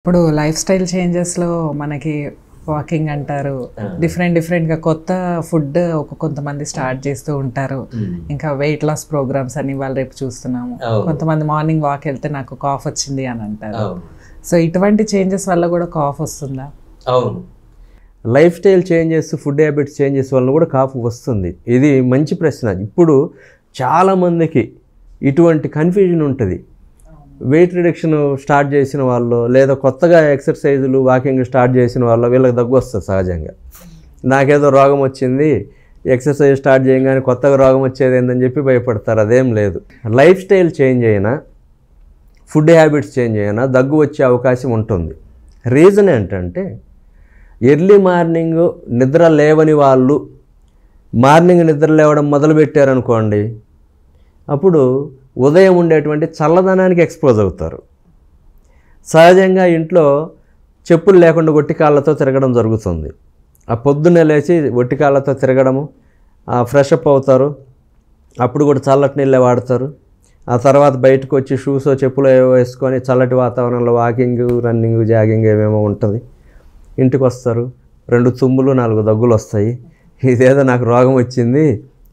ఇప్పుడు life style చేంజెస్లో మనకి walking అంటారు, డిఫరెంట్గా కొత్త ఫుడ్ కొంతమంది స్టార్ట్ చేస్తూ ఉంటారు. ఇంకా వెయిట్ లాస్ ప్రోగ్రామ్స్ అని వాళ్ళు రేపు చూస్తున్నాము. కొంతమంది మార్నింగ్ వాక్ వెళ్తే నాకు కాఫ్ వచ్చింది అని అంటారు. సో ఇటువంటి చేంజెస్ వల్ల కూడా కాఫ్ వస్తుందా? అవును, life style changes, food habits changes వల్ల కూడా కాఫ్ వస్తుంది. ఇది మంచి ప్రశ్న. ఇప్పుడు చాలామందికి ఇటువంటి కన్ఫ్యూజన్ ఉంటుంది. వెయిట్ రిడక్షన్ స్టార్ట్ చేసిన వాళ్ళు లేదా కొత్తగా ఎక్సర్సైజులు వాకింగ్ స్టార్ట్ చేసిన వాళ్ళు వీళ్ళకి దగ్గు వస్తుంది సహజంగా. నాకేదో రోగం వచ్చింది, ఎక్సర్సైజ్ స్టార్ట్ చేయగానే కొత్తగా రోగం వచ్చేది ఏందని చెప్పి భయపడతారు. అదేం లేదు. లైఫ్ స్టైల్ చేంజ్ అయినా, ఫుడ్ హ్యాబిట్స్ చేంజ్ అయినా దగ్గు వచ్చే అవకాశం ఉంటుంది. రీజన్ ఏంటంటే ఎర్లీ మార్నింగ్ నిద్ర లేవని వాళ్ళు మార్నింగ్ నిద్ర లేవడం మొదలుపెట్టారనుకోండి, అప్పుడు ఉదయం ఉండేటువంటి చల్లదనానికి ఎక్స్పోజ్ అవుతారు. సహజంగా ఇంట్లో చెప్పులు లేకుండా ఒట్టికాళ్ళతో తిరగడం జరుగుతుంది. ఆ పొద్దున్నే లేచి ఒట్టికాళ్ళతో తిరగడము, ఫ్రెష్ అప్ అవుతారు. అప్పుడు కూడా చల్లటి నీళ్ళే వాడతారు. ఆ తర్వాత బయటకు వచ్చి షూసో చెప్పులు ఏవో వేసుకొని చల్లటి వాతావరణంలో వాకింగ్, రన్నింగ్, జాగింగ్ ఏమేమో ఉంటుంది. ఇంటికి వస్తారు, 2 తుమ్ములు 4 దగ్గులు వస్తాయి. ఇదేదో నాకు రోగం వచ్చింది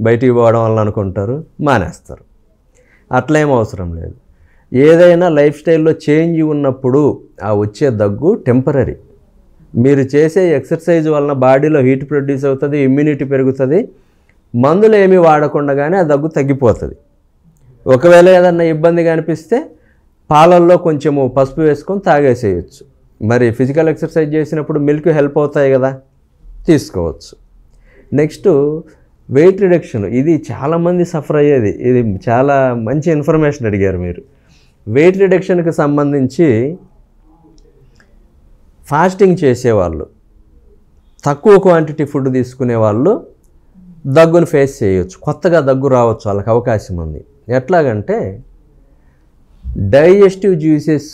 బయటికి పోవడం వల్ల అనుకుంటారు, మానేస్తారు. అట్లేం అవసరం లేదు. ఏదైనా లైఫ్ స్టైల్లో చేంజ్ ఉన్నప్పుడు ఆ వచ్చే దగ్గు టెంపరీ. మీరు చేసే ఎక్సర్సైజ్ వలన బాడీలో హీట్ ప్రొడ్యూస్ అవుతుంది, ఇమ్యూనిటీ పెరుగుతుంది. మందులు ఏమీ వాడకుండానే ఆ దగ్గు తగ్గిపోతుంది. ఒకవేళ ఏదన్నా ఇబ్బందిగా అనిపిస్తే పాలల్లో కొంచెము పసుపు వేసుకొని తాగేసేయచ్చు. మరి ఫిజికల్ ఎక్సర్సైజ్ చేసినప్పుడు మిల్క్ హెల్ప్ అవుతాయి కదా, తీసుకోవచ్చు. Next weight reduction. ఇది చాలామంది సఫర్ అయ్యేది. ఇది చాలా మంచి ఇన్ఫర్మేషన్ అడిగారు మీరు. వెయిట్ రిడక్షన్కి సంబంధించి ఫాస్టింగ్ చేసేవాళ్ళు, తక్కువ క్వాంటిటీ ఫుడ్ తీసుకునే వాళ్ళు దగ్గును ఫేస్ చేయవచ్చు. కొత్తగా దగ్గు రావచ్చు, వాళ్ళకి అవకాశం ఉంది. ఎట్లాగంటే డైజెస్టివ్ జ్యూసెస్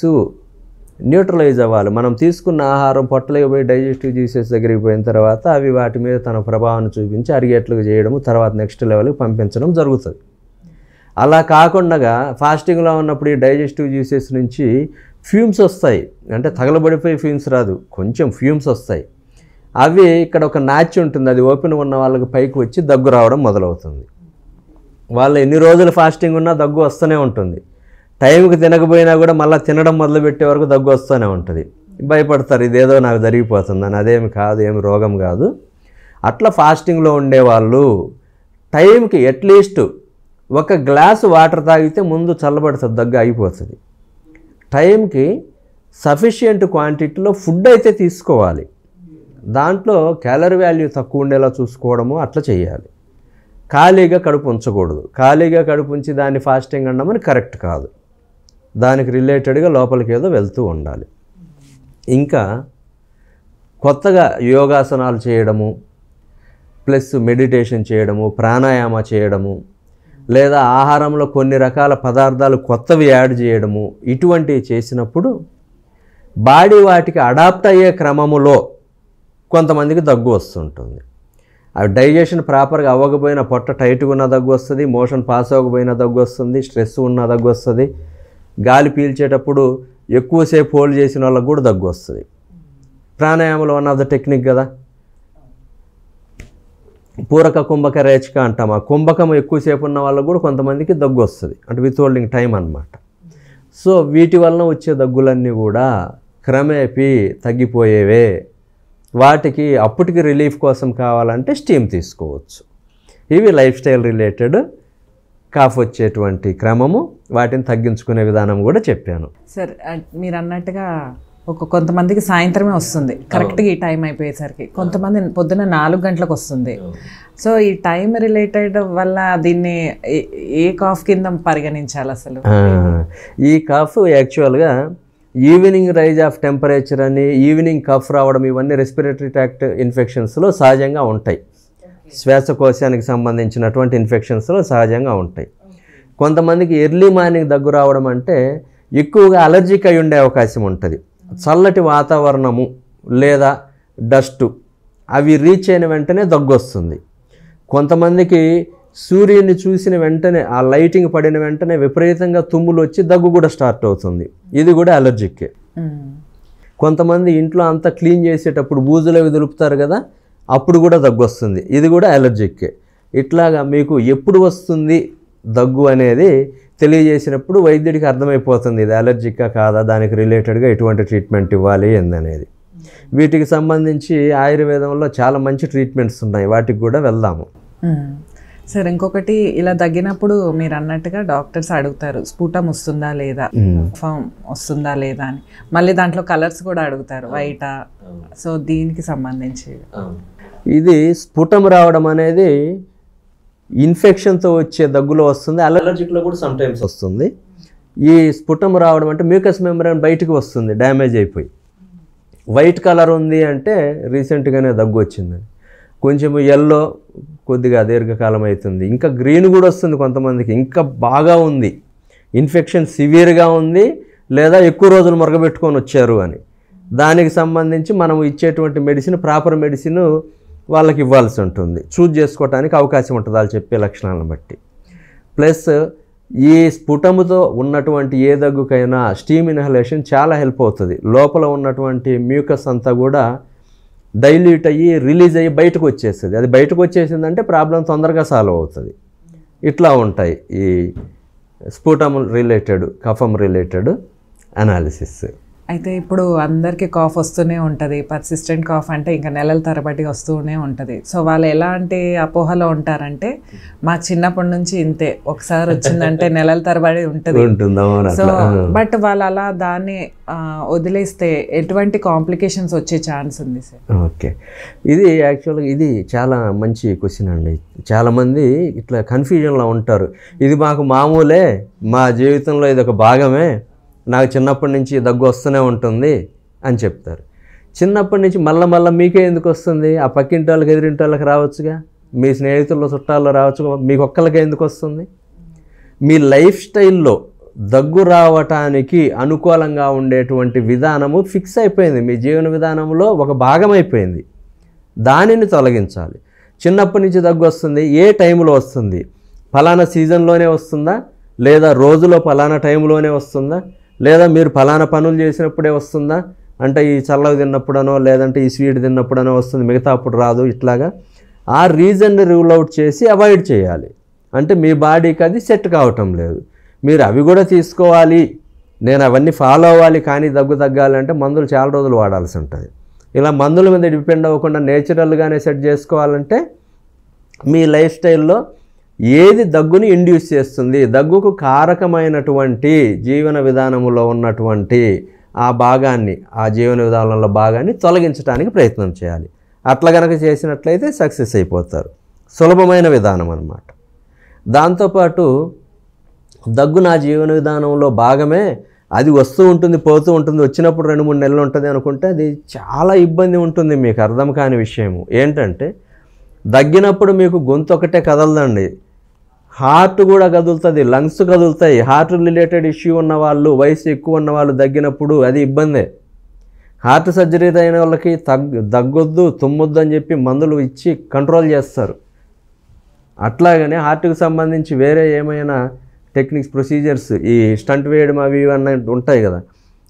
న్యూట్రలైజ్ అవ్వాలి. మనం తీసుకున్న ఆహారం పొట్టలోకి పోయి డైజెస్టివ్ జ్యూసెస్ దగ్గరికి పోయిన తర్వాత అవి వాటి మీద తన ప్రభావాన్ని చూపించి అరిగేట్లుగా చేయడము, తర్వాత నెక్స్ట్ లెవెల్కి పంపించడం జరుగుతుంది. అలా కాకుండా ఫాస్టింగ్లో ఉన్నప్పుడు ఈ డైజెస్టివ్ జ్యూసెస్ నుంచి ఫ్యూమ్స్ వస్తాయి. అంటే తగలబడిపోయి ఫ్యూమ్స్ రాదు, కొంచెం ఫ్యూమ్స్ వస్తాయి. అవి ఇక్కడ ఒక నాచ్ ఉంటుంది, అది ఓపెన్ ఉన్న వాళ్ళకి పైకి వచ్చి దగ్గు రావడం మొదలవుతుంది. వాళ్ళు ఎన్ని రోజులు ఫాస్టింగ్ ఉన్నా దగ్గు వస్తూనే ఉంటుంది. టైంకి తినకపోయినా కూడా మళ్ళీ తినడం మొదలుపెట్టే వరకు దగ్గు వస్తూనే ఉంటుంది. భయపడతారు, ఇదేదో నాకు జరిగిపోతుందని. అదేమి కాదు, ఏమి రోగం కాదు. అట్లా ఫాస్టింగ్లో ఉండేవాళ్ళు టైంకి అట్లీస్ట్ 1 గ్లాసు వాటర్ తాగితే ముందు చల్లబడుతుంది, దగ్గు అయిపోతుంది. టైంకి సఫిషియంట్ క్వాంటిటీలో ఫుడ్ అయితే తీసుకోవాలి. దాంట్లో క్యాలరీ వాల్యూ తక్కువ ఉండేలా చూసుకోవడము అట్లా చేయాలి. ఖాళీగా కడుపు ఉంచకూడదు. ఖాళీగా కడుపు ఉంచి దాన్ని ఫాస్టింగ్ అనమని కరెక్ట్ కాదు. దానికి రిలేటెడ్గా లోపలికి ఏదో వెళ్తూ ఉండాలి. ఇంకా కొత్తగా యోగాసనాలు చేయడము, ప్లస్ మెడిటేషన్ చేయడము, ప్రాణాయామ చేయడము, లేదా ఆహారంలో కొన్ని రకాల పదార్థాలు కొత్తవి యాడ్ చేయడము, ఇటువంటివి చేసినప్పుడు బాడీ వాటికి అడాప్ట్ అయ్యే క్రమములో కొంతమందికి దగ్గు వస్తుంటుంది. అవి డైజెషన్ ప్రాపర్గా అవ్వకపోయినా పొట్ట టైట్గా ఉన్న దగ్గు వస్తుంది, మోషన్ పాస్ అవ్వకపోయినా దగ్గు వస్తుంది, స్ట్రెస్ ఉన్న దగ్గు వస్తుంది, గాలి పీల్చేటప్పుడు ఎక్కువసేపు హోల్డ్ చేసిన వాళ్ళకి కూడా దగ్గు వస్తుంది. ప్రాణాయామంలో వన్ ఆఫ్ ద టెక్నిక్ కదా, పూరక కుంభక రేచక అంటాం. ఆ కుంభకం ఎక్కువసేపు ఉన్న వాళ్ళకు కూడా కొంతమందికి దగ్గు వస్తుంది, అంటే విత్ హోల్డింగ్ టైం అన్నమాట. సో వీటి వలన వచ్చే దగ్గులన్నీ కూడా క్రమేపీ తగ్గిపోయేవే. వాటికి అప్పటికి రిలీఫ్ కోసం కావాలంటే స్టీమ్ తీసుకోవచ్చు. ఇవి లైఫ్ స్టైల్ రిలేటెడ్ కాఫ్ వచ్చేటువంటి క్రమము, వాటిని తగ్గించుకునే విధానం కూడా చెప్పాను. సార్ మీరు అన్నట్టుగా కొంతమందికి సాయంత్రమే వస్తుంది కరెక్ట్గా ఈ టైం అయిపోయేసరికి, కొంతమంది పొద్దున్న 4 గంటలకు వస్తుంది. సో ఈ టైం రిలేటెడ్ వల్ల దీన్ని ఏ కాఫ్ కింద పరిగణించాలి అసలు? ఈ కాఫ్ యాక్చువల్గా ఈవినింగ్ రైజ్ ఆఫ్ టెంపరేచర్ అని, ఈవినింగ్ కఫ్ రావడం, ఇవన్నీ రెస్పిరేటరీ ట్రాక్ట్ ఇన్ఫెక్షన్స్లో సహజంగా ఉంటాయి. శ్వాసకోశానికి సంబంధించినటువంటి ఇన్ఫెక్షన్స్లో సహజంగా ఉంటాయి. కొంతమందికి ఎర్లీ మార్నింగ్ దగ్గు రావడం అంటే ఎక్కువగా అలర్జిక్ అయి ఉండే అవకాశం ఉంటుంది. చల్లటి వాతావరణము లేదా డస్టు అవి రీచ్ అయిన వెంటనే దగ్గు వస్తుంది. కొంతమందికి సూర్యుని చూసిన వెంటనే ఆ లైటింగ్ పడిన వెంటనే విపరీతంగా తుమ్ములు వచ్చి దగ్గు కూడా స్టార్ట్ అవుతుంది. ఇది కూడా అలర్జిక్కే. కొంతమంది ఇంట్లో అంతా క్లీన్ చేసేటప్పుడు బూజులు అవి దులుపుతారు కదా, అప్పుడు కూడా దగ్గు వస్తుంది. ఇది కూడా అలర్జిక్కే. ఇట్లాగా మీకు ఎప్పుడు వస్తుంది దగ్గు అనేది తెలియజేసినప్పుడు వైద్యుడికి అర్థమైపోతుంది ఇది అలర్జిక్కా కాదా, దానికి రిలేటెడ్గా ఎటువంటి ట్రీట్మెంట్ ఇవ్వాలి ఏందనేది. వీటికి సంబంధించి ఆయుర్వేదంలో చాలా మంచి ట్రీట్మెంట్స్ ఉన్నాయి, వాటికి కూడా వెళ్దాము. సరే, ఇంకొకటి ఇలా తగ్గినప్పుడు మీరు అన్నట్టుగా డాక్టర్స్ అడుగుతారు స్ఫుటం వస్తుందా లేదా, ఫామ్ వస్తుందా లేదా అని. మళ్ళీ దాంట్లో కలర్స్ కూడా అడుగుతారు, వైటా. సో దీనికి సంబంధించి ఇది స్ఫుటం రావడం అనేది ఇన్ఫెక్షన్తో వచ్చే దగ్గులో వస్తుంది, అలర్జిక్లో కూడా సమ్ టైమ్స్ వస్తుంది. ఈ స్ఫుటం రావడం అంటే మ్యూకస్ మెంబ్రేన్ బయటకు వస్తుంది డ్యామేజ్ అయిపోయి. వైట్ కలర్ ఉంది అంటే రీసెంట్గానే దగ్గు వచ్చిందని, కొంచెం ఎల్లో కొద్దిగా దీర్ఘకాలం అవుతుంది, ఇంకా గ్రీన్ కూడా వస్తుంది కొంతమందికి, ఇంకా బాగా ఉంది ఇన్ఫెక్షన్ సివియర్గా ఉంది లేదా ఎక్కువ రోజులు మరగబెట్టుకొని వచ్చారు అని. దానికి సంబంధించి మనం ఇచ్చేటువంటి మెడిసిన్ ప్రాపర్ మెడిసిన్ వాళ్ళకి ఇవ్వాల్సి ఉంటుంది, చూజ్ చేసుకోవడానికి అవకాశం ఉంటుంది వాళ్ళు చెప్పే లక్షణాలను బట్టి. ప్లస్ ఈ స్ఫుటముతో ఉన్నటువంటి ఏ దగ్గుకైనా స్టీమ్ ఇన్హలేషన్ చాలా హెల్ప్ అవుతుంది. లోపల ఉన్నటువంటి మ్యూకస్ అంతా కూడా డైల్యూట్ అయ్యి రిలీజ్ అయ్యి బయటకు వచ్చేస్తుంది. అది బయటకు వచ్చేసిందంటే ప్రాబ్లం తొందరగా సాల్వ్ అవుతుంది. ఇట్లా ఉంటాయి ఈ స్ఫుటం రిలేటెడ్, కఫం రిలేటెడ్ అనాలిసిస్. అయితే ఇప్పుడు అందరికీ కాఫ్ వస్తూనే ఉంటుంది, పర్సిస్టెంట్ కాఫ్ అంటే ఇంకా నెలల తరబడి వస్తూనే ఉంటుంది. సో వాళ్ళు ఎలాంటి అపోహలో ఉంటారంటే మాకు చిన్నప్పటి నుంచి ఇంతే, ఒకసారి వచ్చిందంటే నెలల తరబడి ఉంటుంది. సో బట్ వాళ్ళు అలా దాన్ని వదిలేస్తే ఎటువంటి కాంప్లికేషన్స్ వచ్చే ఛాన్స్ ఉంది సార్? ఓకే, ఇది యాక్చువల్గా ఇది చాలా మంచి క్వశ్చన్ అండి. చాలామంది ఇట్లా కన్ఫ్యూజన్లో ఉంటారు. ఇది మాకు మామూలే, మా జీవితంలో ఇది ఒక భాగమే, నాకు చిన్నప్పటి నుంచి దగ్గు వస్తూనే ఉంటుంది అని చెప్తారు. చిన్నప్పటి నుంచి మళ్ళీ మీకే ఎందుకు వస్తుంది? ఆ పక్కింటి వాళ్ళకి ఎదురింటి వాళ్ళకి రావచ్చుగా, మీ స్నేహితుల్లో చుట్టాల్లో రావచ్చుగా, మీకు ఒక్కళ్ళకే ఎందుకు వస్తుంది? మీ లైఫ్ స్టైల్లో దగ్గు రావటానికి అనుకూలంగా ఉండేటువంటి విధానము ఫిక్స్ అయిపోయింది, మీ జీవన విధానంలో ఒక భాగం అయిపోయింది. దానిని తొలగించాలి. చిన్నప్పటి నుంచి దగ్గు వస్తుంది, ఏ టైంలో వస్తుంది? ఫలానా సీజన్లోనే వస్తుందా, లేదా రోజులో ఫలానా టైంలోనే వస్తుందా, లేదా మీరు ఫలానా పనులు చేసినప్పుడే వస్తుందా, అంటే ఈ చల్లవి తిన్నప్పుడనో లేదంటే ఈ స్వీట్ తిన్నప్పుడనో వస్తుంది, మిగతా అప్పుడు రాదు. ఇట్లాగా ఆ రీజన్ని రూల్ అవుట్ చేసి అవాయిడ్ చేయాలి. అంటే మీ బాడీకి అది సెట్ కావటం లేదు, మీరు అవి కూడా తీసుకోవాలి, నేను అవన్నీ ఫాలో అవ్వాలి, కానీ దగ్గు తగ్గాలంటే మందులు చాలా రోజులు వాడాల్సి ఉంటుంది. ఇలా మందుల మీద డిపెండ్ అవ్వకుండా నేచురల్గానే సెట్ చేసుకోవాలంటే మీ లైఫ్ స్టైల్లో ఏది దగ్గుని ఇండ్యూస్ చేస్తుంది, దగ్గుకు కారకమైనటువంటి జీవన విధానంలో ఉన్నటువంటి ఆ భాగాన్ని, ఆ జీవన విధానంలో భాగాన్ని తొలగించడానికి ప్రయత్నం చేయాలి. అట్లా కనుక చేసినట్లయితే సక్సెస్ అయిపోతారు. సులభమైన విధానం అన్నమాట. దాంతోపాటు దగ్గు నా జీవన విధానంలో భాగమే, అది వస్తూ ఉంటుంది పోతూ ఉంటుంది, వచ్చినప్పుడు 2-3 నెలలు ఉంటుంది అనుకుంటే అది చాలా ఇబ్బంది ఉంటుంది. మీకు అర్థం కాని విషయము ఏంటంటే దగ్గినప్పుడు మీకు గొంతు ఒకటే కదలదండి, హార్ట్ కూడా కదులుతుంది, లంగ్స్ కదులుతాయి. హార్ట్ రిలేటెడ్ ఇష్యూ ఉన్న వాళ్ళు, వయసు ఎక్కువ ఉన్న వాళ్ళు దగ్గినప్పుడు అది ఇబ్బందే. హార్ట్ సర్జరీ అయిన వాళ్ళకి దగ్గొద్దు తుమ్మొద్దు అని చెప్పి మందులు ఇచ్చి కంట్రోల్ చేస్తారు. అట్లాగనే హార్ట్కి సంబంధించి వేరే ఏమైనా టెక్నిక్స్, ప్రొసీజర్స్, ఈ స్టంట్ వేయడం అవి ఇవన్నీ ఉంటాయి కదా,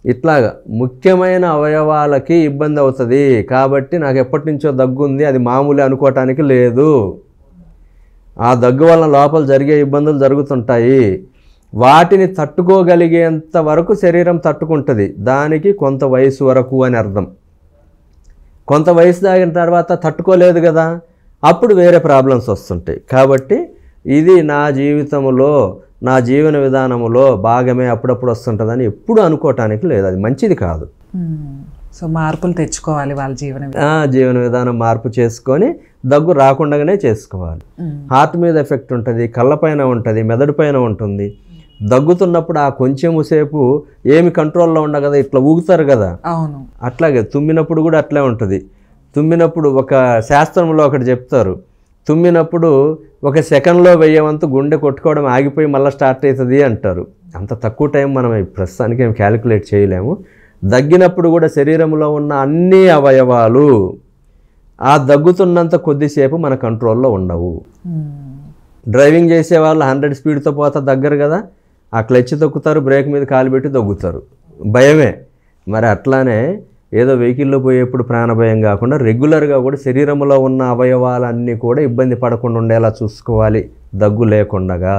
ఇట్లాగా ముఖ్యమైన అవయవాలకి ఇబ్బంది అవుతుంది. కాబట్టి నాకు ఎప్పటి నుంచో దగ్గు ఉంది, అది మామూలు అనుకోవటానికి లేదు. ఆ దగ్గు వలన లోపల జరిగే ఇబ్బందులు జరుగుతుంటాయి. వాటిని తట్టుకోగలిగేంత వరకు శరీరం తట్టుకుంటుంది. దానికి కొంత వయసు వరకు అని అర్థం. కొంత వయసు దాగిన తర్వాత తట్టుకోలేదు కదా, అప్పుడు వేరే ప్రాబ్లమ్స్ వస్తుంటాయి. కాబట్టి ఇది నా జీవితంలో, నా జీవన విధానంలో భాగమే, అప్పుడప్పుడు వస్తుంటుందని ఎప్పుడు అనుకోవటానికి లేదు, అది మంచిది కాదు. సో మార్పులు తెచ్చుకోవాలి వాళ్ళ జీవన విధానం మార్పు చేసుకొని దగ్గు రాకుండానే చేసుకోవాలి. హార్ట్ మీద ఎఫెక్ట్ ఉంటుంది, కళ్ళపైన ఉంటుంది, మెదడు పైన ఉంటుంది. దగ్గుతున్నప్పుడు ఆ కొంచెం సేపు ఏమి కంట్రోల్లో ఉండగదా, ఇట్లా ఊగుతారు కదా, అట్లాగే తుమ్మినప్పుడు కూడా అట్లే ఉంటుంది. తుమ్మినప్పుడు ఒక శాస్త్రంలో ఒకటి చెప్తారు, తుమ్మినప్పుడు 1 సెకండ్లో 1000 వంతు గుండె కొట్టుకోవడం ఆగిపోయి మళ్ళీ స్టార్ట్ అవుతుంది అంటారు. అంత తక్కువ టైం మనం ప్రస్తుతానికి ఏం క్యాలిక్యులేట్ చేయలేము. దగ్గినప్పుడు కూడా శరీరంలో ఉన్న అన్ని అవయవాలు ఆ దగ్గుతున్నంత కొద్దిసేపు మన కంట్రోల్లో ఉండవు. డ్రైవింగ్ చేసే వాళ్ళు 100 స్పీడ్తో పోతా దగ్గర కదా, ఆ క్లచ్ తొక్కుతారు, బ్రేక్ మీద కాలు పెట్టి దగ్గుతారు, భయమే. మరి అట్లానే ఏదో వెహికల్లో పోయేప్పుడు ప్రాణభయం కాకుండా రెగ్యులర్గా కూడా శరీరంలో ఉన్న అవయవాలన్నీ కూడా ఇబ్బంది పడకుండా ఉండేలా చూసుకోవాలి, దగ్గు లేకుండగా.